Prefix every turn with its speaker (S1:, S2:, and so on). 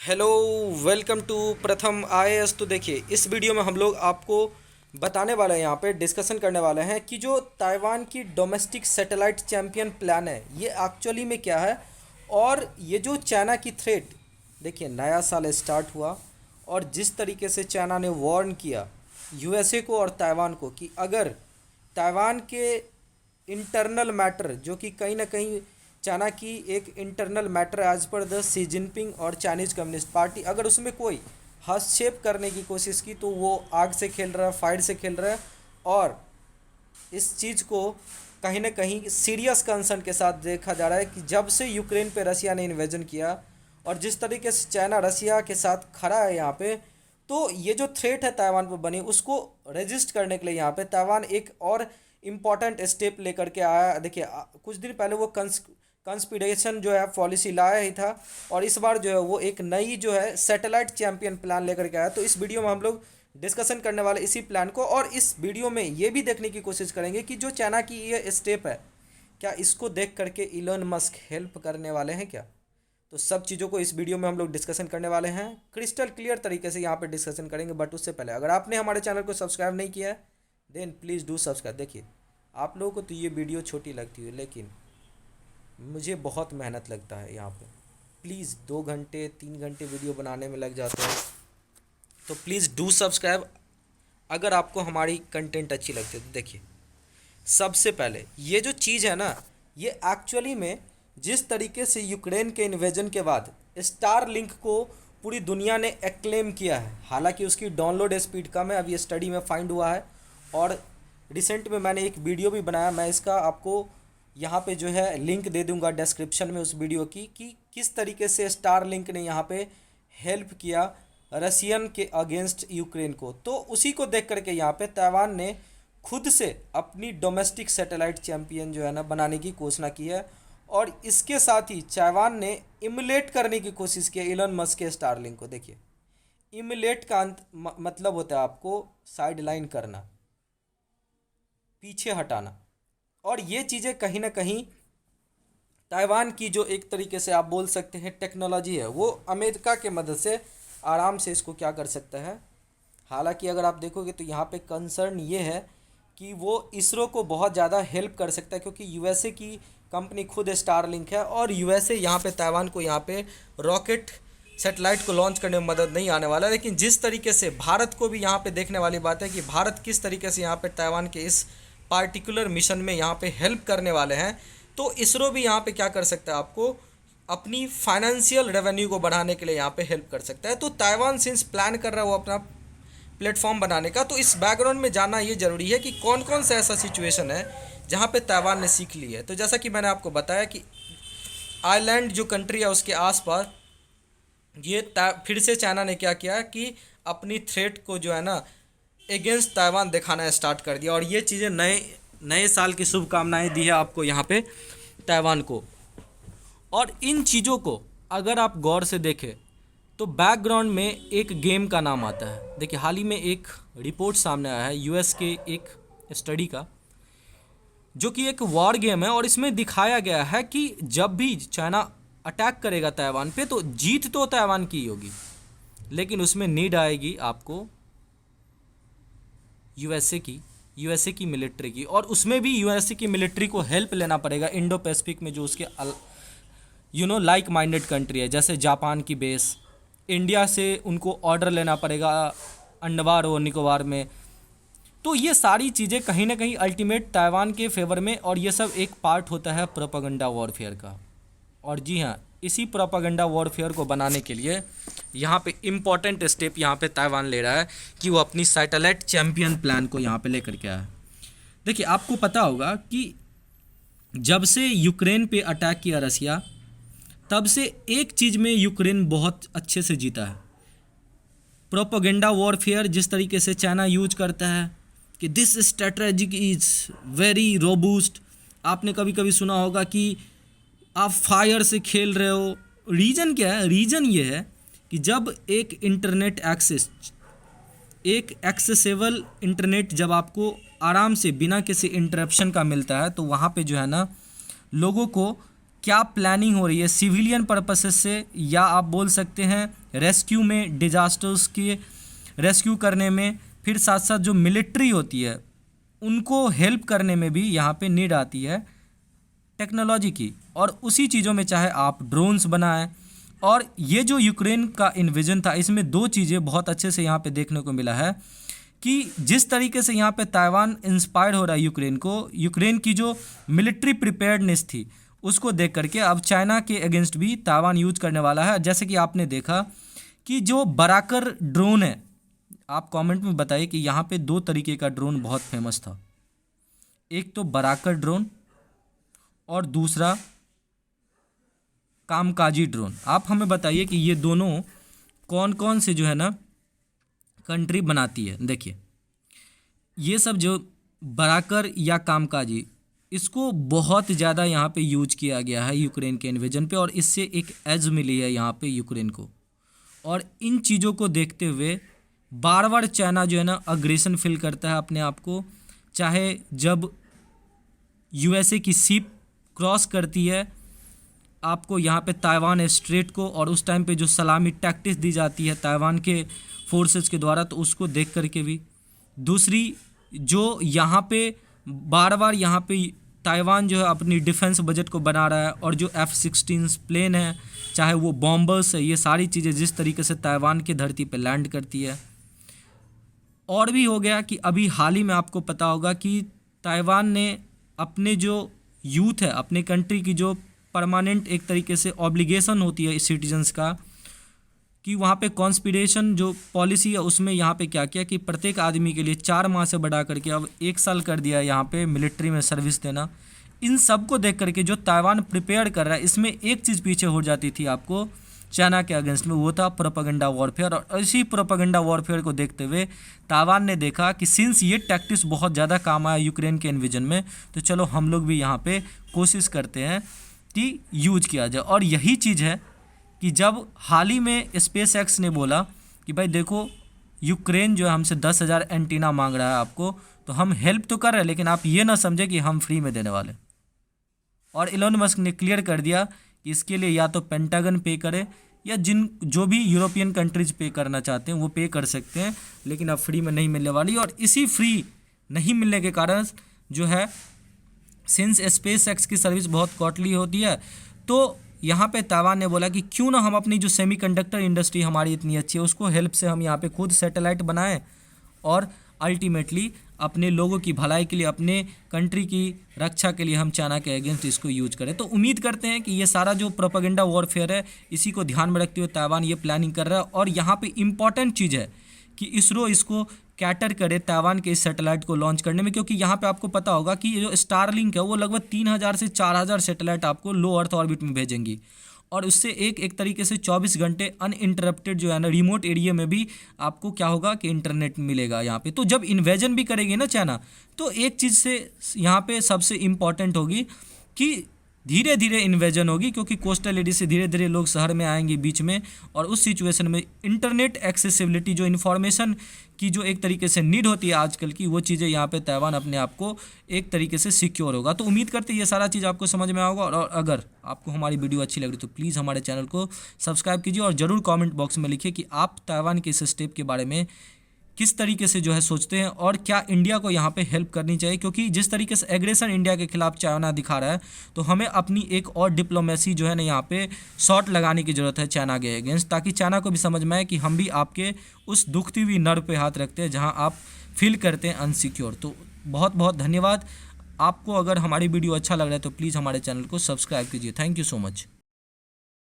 S1: Hello, welcome to प्रथम IAS. तो देखिए, इस वीडियो में हम लोग आपको बताने वाले हैं, यहाँ पे डिस्कशन करने वाले हैं कि जो ताइवान की डोमेस्टिक सैटेलाइट चैंपियन प्लान है ये एक्चुअली में क्या है। और ये जो चाइना की थ्रेट, देखिए नया साल स्टार्ट हुआ और जिस तरीके से चाइना ने वार्न किया यूएसए को और ताइवान को कि अगर ताइवान के इंटरनल मैटर, जो कि कहीं ना कहीं चाइना की एक internal matter as per the Xi Jinping और चाइनीज कम्युनिस्ट पार्टी, अगर उसमें कोई हस्तक्षेप करने की कोशिश की तो वो आग से खेल रहा है, फायर से खेल रहा है। और इस चीज़ को कहीं ना कहीं सीरियस कंसर्न के साथ देखा जा रहा है कि जब से यूक्रेन पे रसिया ने इन्वेजन किया और जिस तरीके से चाइना रसिया के साथ खड़ा है यहाँ पे, तो ये जो थ्रेट है ताइवान पर बनी उसको रेजिस्ट करने के लिए यहाँ पे ताइवान एक और इम्पॉर्टेंट स्टेप लेकर के आया। देखिए कुछ दिन पहले वो कंस्पिरेशन जो है पॉलिसी लाया ही था और इस बार जो है वो एक नई जो है सैटेलाइट चैंपियन प्लान लेकर के आया। तो इस वीडियो में हम लोग डिस्कशन करने वाले इसी प्लान को, और इस वीडियो में ये भी देखने की कोशिश करेंगे कि जो चाइना की ये स्टेप है, क्या इसको देख करके इलोन मस्क हेल्प करने वाले हैं क्या। तो सब चीज़ों को इस वीडियो में हम लोग डिस्कशन करने वाले हैं, क्रिस्टल क्लियर तरीके से यहाँ पे डिस्कशन करेंगे। बट उससे पहले अगर आपने हमारे चैनल को सब्सक्राइब नहीं किया है देन प्लीज़ डू सब्सक्राइब। देखिए, आप लोगों को तो ये वीडियो छोटी लगती है लेकिन मुझे बहुत मेहनत लगता है यहाँ पे। प्लीज़ 2 घंटे 3 घंटे वीडियो बनाने में लग जाते हैं, तो प्लीज़ डू सब्सक्राइब अगर आपको हमारी कंटेंट अच्छी लगती है। तो देखिए, सबसे पहले ये जो चीज़ है ना, ये एक्चुअली में जिस तरीके से यूक्रेन के इन्वेजन के बाद स्टार लिंक को पूरी दुनिया ने एक्लेम किया है, हालांकि उसकी डाउनलोड स्पीड कम है, अब ये स्टडी में फाइंड हुआ है। और रिसेंट में मैंने एक वीडियो भी बनाया, मैं इसका आपको यहाँ पे जो है लिंक दे दूंगा डिस्क्रिप्शन में उस वीडियो की, कि किस तरीके से स्टार लिंक ने यहाँ पे हेल्प किया रशियन के अगेंस्ट यूक्रेन को। तो उसी को देख करके यहाँ पे ताइवान ने खुद से अपनी डोमेस्टिक सैटेलाइट चैंपियन जो है ना बनाने की घोषणा की है। और इसके साथ ही ताइवान ने इमुलेट करने की कोशिश की इलोन मस्क के स्टारलिंक को। देखिए, इमुलेट का मतलब होता है आपको साइड लाइन करना, पीछे हटाना। और ये चीज़ें कहीं ना कहीं ताइवान की जो एक तरीके से आप बोल सकते हैं टेक्नोलॉजी है, वो अमेरिका के मदद से आराम से इसको क्या कर सकता है। हालांकि अगर आप देखोगे तो यहाँ पे कंसर्न ये है कि वो इसरो को बहुत ज़्यादा हेल्प कर सकता है, क्योंकि यूएसए की कंपनी खुद स्टारलिंक है और यूएसए यहाँ पे ताइवान को यहाँ पे रॉकेट सेटेलाइट को लॉन्च करने में मदद नहीं आने वाला। लेकिन जिस तरीके से भारत को भी यहाँ पे देखने वाली बात है कि भारत किस तरीके से यहाँ पे ताइवान के इस पार्टिकुलर मिशन में यहाँ पे हेल्प करने वाले हैं, तो इसरो भी यहाँ पे क्या कर सकता है, आपको अपनी फाइनेंशियल रेवेन्यू को बढ़ाने के लिए यहाँ पे हेल्प कर सकता है। तो ताइवान सिंस प्लान कर रहा है वो अपना प्लेटफॉर्म बनाने का, तो इस बैकग्राउंड में जानना ये ज़रूरी है कि कौन कौन सा ऐसा सिचुएशन है जहाँ पे ताइवान ने सीख ली है। तो जैसा कि मैंने आपको बताया कि आइलैंड जो कंट्री है उसके आसपास ये फिर से चाइना ने क्या किया कि अपनी थ्रेट को जो है ना अगेंस्ट ताइवान दिखाना स्टार्ट कर दिया। और ये चीज़ें नए नए साल की शुभकामनाएं दी है आपको यहाँ पे ताइवान को। और इन चीज़ों को अगर आप गौर से देखें तो बैकग्राउंड में एक गेम का नाम आता है। देखिए, हाल ही में एक रिपोर्ट सामने आया है यूएस के एक स्टडी का, जो कि एक वॉर गेम है। और इसमें दिखाया गया है कि जब भी चाइना अटैक करेगा ताइवान पे तो जीत तो ताइवान की होगी, लेकिन उसमें नीड आएगी आपको यूएसए की मिलिट्री की। और उसमें भी यूएसए की मिलिट्री को हेल्प लेना पड़ेगा इंडो पैसिफिक में जो उसके लाइक माइंडेड कंट्री है, जैसे जापान की बेस, इंडिया से उनको ऑर्डर लेना पड़ेगा अंडमान और निकोबार में। तो ये सारी चीज़ें कहीं ना कहीं अल्टीमेट ताइवान के फेवर में, और ये सब एक पार्ट होता है प्रोपेगेंडा वॉरफेयर का। और जी हाँ, इसी प्रोपेगेंडा वॉरफेयर को बनाने के लिए यहाँ पे इम्पॉर्टेंट स्टेप यहाँ पे ताइवान ले रहा है कि वो अपनी सैटेलाइट चैंपियन प्लान को यहाँ पे लेकर के आया है। देखिए, आपको पता होगा कि जब से यूक्रेन पे अटैक किया रसिया, तब से एक चीज़ में यूक्रेन बहुत अच्छे से जीता है, प्रोपेगेंडा वॉरफेयर। जिस तरीके से चाइना यूज करता है कि दिस स्ट्रेटेजिक इज़ वेरी रोबूस्ट। आपने कभी कभी सुना होगा कि आप फायर से खेल रहे हो। रीज़न क्या है? रीज़न ये है कि जब एक इंटरनेट एक्सेस, एक एक्सेसिबल इंटरनेट जब आपको आराम से बिना किसी इंटरप्शन का मिलता है, तो वहाँ पे जो है ना लोगों को क्या प्लानिंग हो रही है सिविलियन पर्पसेस से, या आप बोल सकते हैं रेस्क्यू में, डिजास्टर्स के रेस्क्यू करने में, फिर साथ साथ जो मिलिट्री होती है उनको हेल्प करने में भी यहाँ पे नीड आती है टेक्नोलॉजी की। और उसी चीज़ों में चाहे आप ड्रोन्स बनाएं, और ये जो यूक्रेन का इन्विजन था इसमें दो चीज़ें बहुत अच्छे से यहाँ पे देखने को मिला है कि जिस तरीके से यहाँ पे ताइवान इंस्पायर हो रहा है यूक्रेन को, यूक्रेन की जो मिलिट्री प्रिपेयर्डनेस थी उसको देख करके अब चाइना के अगेंस्ट भी ताइवान यूज करने वाला है। जैसे कि आपने देखा कि जो बराकर ड्रोन है, आप कमेंट में बताइए कि यहाँ पे दो तरीके का ड्रोन बहुत फेमस था, एक तो बराकर ड्रोन और दूसरा कामकाजी ड्रोन। आप हमें बताइए कि ये दोनों कौन कौन से जो है ना कंट्री बनाती है। देखिए ये सब जो बराकर या कामकाजी, इसको बहुत ज़्यादा यहाँ पे यूज किया गया है यूक्रेन के इन्वेजन पे, और इससे एक एज मिली है यहाँ पे यूक्रेन को। और इन चीज़ों को देखते हुए बार बार चाइना जो है ना अग्रेशन फील करता है अपने आप को, चाहे जब यूएसए की शिप क्रॉस करती है आपको यहाँ पे ताइवान स्ट्रेट को, और उस टाइम पे जो सलामी टैक्टिक्स दी जाती है ताइवान के फोर्सेस के द्वारा, तो उसको देख करके भी। दूसरी जो यहाँ पे बार बार यहाँ पे ताइवान जो है अपनी डिफेंस बजट को बना रहा है, और जो F-16 प्लेन है, चाहे वो बॉम्बर्स है, ये सारी चीज़ें जिस तरीके से ताइवान की धरती पे लैंड करती है। और भी हो गया कि अभी हाल ही में आपको पता होगा कि ताइवान ने अपने जो यूथ है, अपने कंट्री की जो परमानेंट एक तरीके से ऑब्लिगेशन होती है सिटीजन्स का, कि वहाँ पे कॉन्स्पिरेशन जो पॉलिसी है उसमें यहाँ पे क्या किया कि प्रत्येक आदमी के लिए 4 माह से बढ़ा करके अब 1 साल कर दिया यहाँ पे मिलिट्री में सर्विस देना। इन सब को देख करके जो ताइवान प्रिपेयर कर रहा है, इसमें एक चीज़ पीछे हो जाती थी आपको चाइना के अगेंस्ट में, वो था प्रोपेगेंडा वॉरफेयर। और इसी प्रोपेगेंडा वॉरफेयर को देखते हुए ताइवान ने देखा कि सिंस ये टैक्टिक्स बहुत ज़्यादा काम आया यूक्रेन के इन्विजन में, तो चलो हम लोग भी यहाँ पे कोशिश करते हैं कि यूज किया जाए। और यही चीज़ है कि जब हाल ही में SpaceX ने बोला कि भाई देखो यूक्रेन जो है हमसे 10,000 एंटीना मांग रहा है आपको, तो हम हेल्प तो कर रहे हैं लेकिन आप ये ना समझे कि हम फ्री में देने वाले। और इलोन मस्क ने क्लियर कर दिया कि इसके लिए या तो पेंटागन पे करे, या जो भी यूरोपियन कंट्रीज पे करना चाहते हैं वो पे कर सकते हैं, लेकिन अब फ्री में नहीं मिलने वाली। और इसी फ्री नहीं मिलने के कारण जो है, सिंस SpaceX की सर्विस बहुत कॉस्टली होती है, तो यहाँ पे ताइवान ने बोला कि क्यों ना हम अपनी जो सेमीकंडक्टर इंडस्ट्री हमारी इतनी अच्छी है उसको हेल्प से हम यहाँ पे खुद सैटेलाइट बनाएं, और अल्टीमेटली अपने लोगों की भलाई के लिए, अपने कंट्री की रक्षा के लिए हम चाइना के अगेंस्ट इसको यूज करें। तो उम्मीद करते हैं कि ये सारा जो प्रोपेगेंडा वॉरफेयर है इसी को ध्यान में रखते हुए ताइवान ये प्लानिंग कर रहा है। और यहाँ पे इम्पॉर्टेंट चीज़ है कि इसरो इसको कैटर करे ताइवान के इस सैटेलाइट को लॉन्च करने में, क्योंकि यहाँ पे आपको पता होगा कि ये जो स्टारलिंक है वो लगभग 3,000 से 4,000 सैटेलाइट आपको लो अर्थ ऑर्बिट में भेजेंगी, और उससे एक तरीके से 24 घंटे अनइंटरप्टेड जो है ना रिमोट एरिया में भी आपको क्या होगा कि इंटरनेट मिलेगा यहाँ पे। तो जब इन्वेजन भी करेगी ना चाइना, तो एक चीज़ से यहाँ पे सबसे इम्पॉर्टेंट होगी कि धीरे धीरे इन्वेजन होगी, क्योंकि कोस्टल एरिया से धीरे धीरे लोग शहर में आएंगे बीच में, और उस सिचुएशन में इंटरनेट एक्सेसिबिलिटी, जो इन्फॉर्मेशन की जो एक तरीके से नीड होती है आजकल की, वो चीज़ें यहाँ पे ताइवान अपने आप को एक तरीके से सिक्योर होगा। तो उम्मीद करते हैं ये सारा चीज़ आपको समझ में आएगा। और अगर आपको हमारी वीडियो अच्छी लग रही तो प्लीज़ हमारे चैनल को सब्सक्राइब कीजिए, और ज़रूर कॉमेंट बॉक्स में लिखिए कि आप ताइवान के इस स्टेप के बारे में किस तरीके से जो है सोचते हैं, और क्या इंडिया को यहाँ पे हेल्प करनी चाहिए। क्योंकि जिस तरीके से एग्रेशन इंडिया के खिलाफ चाइना दिखा रहा है, तो हमें अपनी एक और डिप्लोमेसी जो है ना यहाँ पे शॉट लगाने की ज़रूरत है चाइना के अगेंस्ट, ताकि चाइना को भी समझ में आए कि हम भी आपके उस दुखती हुई नर्व पे हाथ रखते हैं जहाँ आप फील करते हैं अनसिक्योर। तो बहुत बहुत धन्यवाद। आपको अगर हमारी वीडियो अच्छा लग रहा है तो प्लीज़ हमारे चैनल को सब्सक्राइब कीजिए। Thank you so much.